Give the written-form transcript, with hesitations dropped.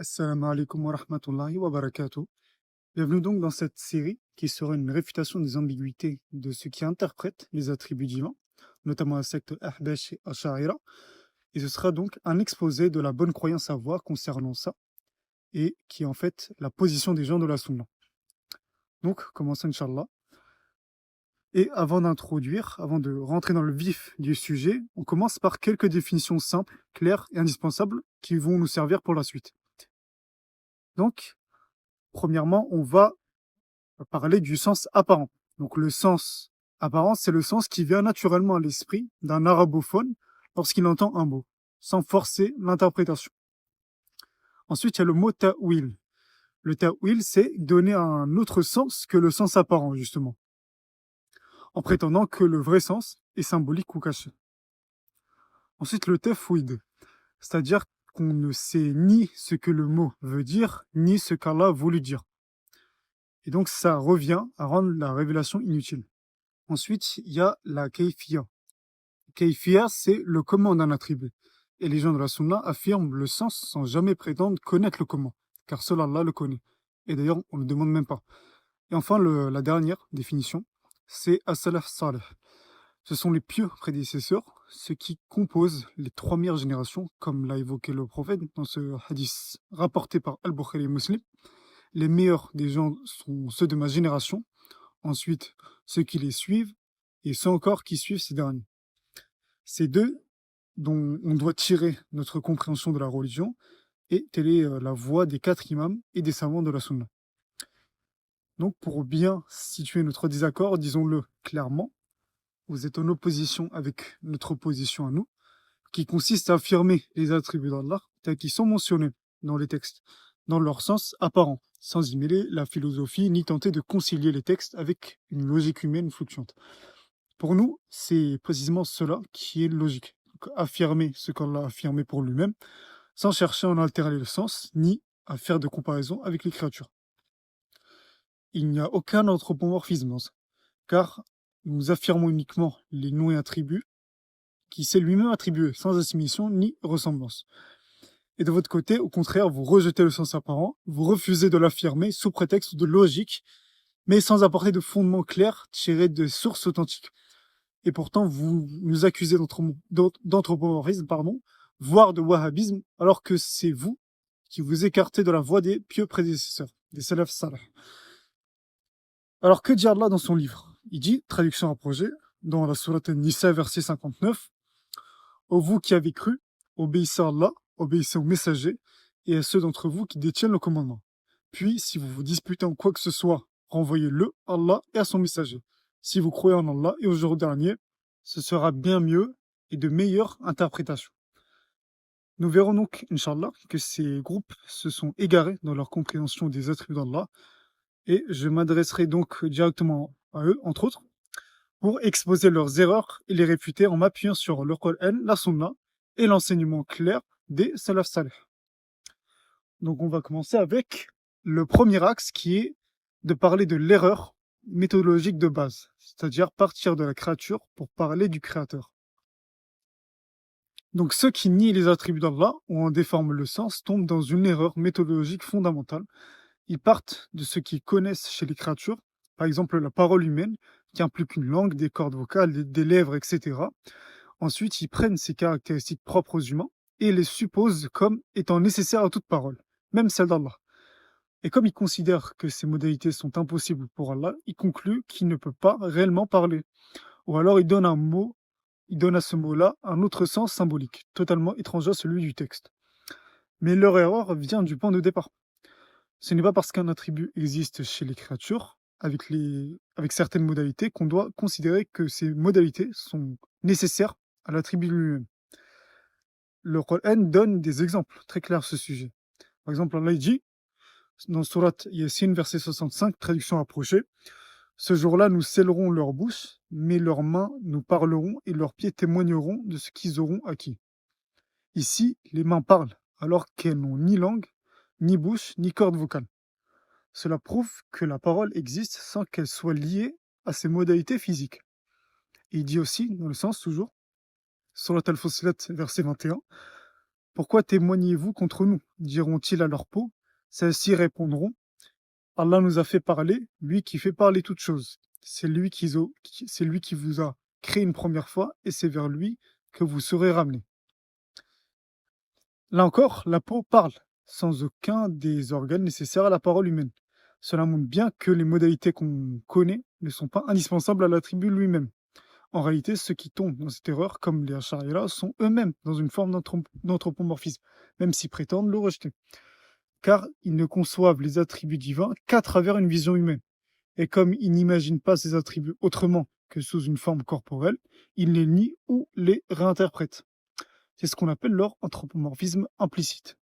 Assalamu alaikum wa rahmatullahi wa barakatuh. Bienvenue donc dans cette série qui sera une réfutation des ambiguïtés de ceux qui interprètent les attributs divins, notamment la secte Ahbash et Ash'arira. Et ce sera donc un exposé de la bonne croyance à avoir concernant ça, et qui est en fait la position des gens de la Sunna. Donc, commençons Inch'Allah. Et avant de rentrer dans le vif du sujet, on commence par quelques définitions simples, claires et indispensables qui vont nous servir pour la suite. Donc, premièrement, on va parler du sens apparent. Donc le sens apparent, c'est le sens qui vient naturellement à l'esprit d'un arabophone lorsqu'il entend un mot, sans forcer l'interprétation. Ensuite, il y a le mot ta'wil. Le ta'wil, c'est donner un autre sens que le sens apparent, justement, en prétendant que le vrai sens est symbolique ou caché. Ensuite, le tafwid, c'est-à-dire qu'on ne sait ni ce que le mot veut dire, ni ce qu'Allah a voulu dire. Et donc, ça revient à rendre la révélation inutile. Ensuite, il y a la kayfiya. Kayfiya, c'est le comment d'un attribut. Et les gens de la Sunna affirment le sens sans jamais prétendre connaître le comment, car seul Allah le connaît. Et d'ailleurs, on ne le demande même pas. Et enfin, la dernière définition, c'est as-salaf salih. Ce sont les pieux prédécesseurs, ceux qui composent les trois meilleures générations, comme l'a évoqué le prophète dans ce hadith rapporté par Al-Bukhari et Muslim. Les meilleurs des gens sont ceux de ma génération, ensuite ceux qui les suivent, et ceux encore qui suivent ces derniers. C'est d'eux dont on doit tirer notre compréhension de la religion, et telle est la voie des quatre imams et des savants de la Sunna. Donc pour bien situer notre désaccord, disons-le clairement, vous êtes en opposition avec notre opposition à nous, qui consiste à affirmer les attributs d'Allah tels qu'ils sont mentionnés dans les textes, dans leur sens apparent, sans y mêler la philosophie, ni tenter de concilier les textes avec une logique humaine fluctuante. Pour nous, c'est précisément cela qui est logique. Donc, affirmer ce qu'Allah a affirmé pour lui-même, sans chercher à en altérer le sens, ni à faire de comparaison avec les créatures. Il n'y a aucun anthropomorphisme dans ça, car nous affirmons uniquement les noms et attributs qui s'est lui-même attribué, sans assimilation ni ressemblance. Et de votre côté, au contraire, vous rejetez le sens apparent, vous refusez de l'affirmer sous prétexte de logique, mais sans apporter de fondement clair tiré de sources authentiques. Et pourtant, vous nous accusez d'anthropomorphisme, voire de wahhabisme, alors que c'est vous qui vous écartez de la voie des pieux prédécesseurs, des salaf salih. Alors que dit Allah dans son livre? Il dit, traduction approchée, dans la sourate Nisa, verset 59, ô vous qui avez cru, obéissez à Allah, obéissez aux messagers et à ceux d'entre vous qui détiennent le commandement. Puis, si vous vous disputez en quoi que ce soit, renvoyez-le à Allah et à son messager. Si vous croyez en Allah et au jour dernier, ce sera bien mieux et de meilleures interprétations. Nous verrons donc, Inch'Allah, que ces groupes se sont égarés dans leur compréhension des attributs d'Allah, et je m'adresserai donc directement à eux, entre autres, pour exposer leurs erreurs et les réfuter en m'appuyant sur le Coran, la Sunna et l'enseignement clair des Salaf Salih. Donc on va commencer avec le premier axe qui est de parler de l'erreur méthodologique de base, c'est-à-dire partir de la créature pour parler du créateur. Donc ceux qui nient les attributs d'Allah ou en déforment le sens tombent dans une erreur méthodologique fondamentale. Ils partent de ce qu'ils connaissent chez les créatures, par exemple la parole humaine, qui implique une langue, des cordes vocales, des lèvres, etc. Ensuite, ils prennent ces caractéristiques propres aux humains et les supposent comme étant nécessaires à toute parole, même celle d'Allah. Et comme ils considèrent que ces modalités sont impossibles pour Allah, ils concluent qu'il ne peut pas réellement parler. Ou alors ils donnent à ce mot-là un autre sens symbolique, totalement étranger à celui du texte. Mais leur erreur vient du point de départ. Ce n'est pas parce qu'un attribut existe chez les créatures, avec certaines modalités, qu'on doit considérer que ces modalités sont nécessaires à l'attribut lui-même. Le Coran donne des exemples très clairs à ce sujet. Par exemple, Allah dit, dans Surat Yasin, verset 65, traduction approchée, ce jour-là, nous scellerons leurs bouches, mais leurs mains nous parleront et leurs pieds témoigneront de ce qu'ils auront acquis. Ici, les mains parlent, alors qu'elles n'ont ni langue, ni bouche, ni corde vocale. Cela prouve que la parole existe sans qu'elle soit liée à ses modalités physiques. Et il dit aussi, dans le sens toujours, Surat Al-Fussilat, verset 21, Pourquoi témoignez-vous contre nous? Diront-ils à leur peau. Celles-ci répondront, Allah nous a fait parler, lui qui fait parler toutes choses. C'est lui qui vous a créé une première fois et c'est vers lui que vous serez ramenés. Là encore, la peau parle, sans aucun des organes nécessaires à la parole humaine. Cela montre bien que les modalités qu'on connaît ne sont pas indispensables à l'attribut lui-même. En réalité, ceux qui tombent dans cette erreur, comme les Ash'ariras, sont eux-mêmes dans une forme d'anthropomorphisme, même s'ils prétendent le rejeter. Car ils ne conçoivent les attributs divins qu'à travers une vision humaine. Et comme ils n'imaginent pas ces attributs autrement que sous une forme corporelle, ils les nient ou les réinterprètent. C'est ce qu'on appelle leur anthropomorphisme implicite.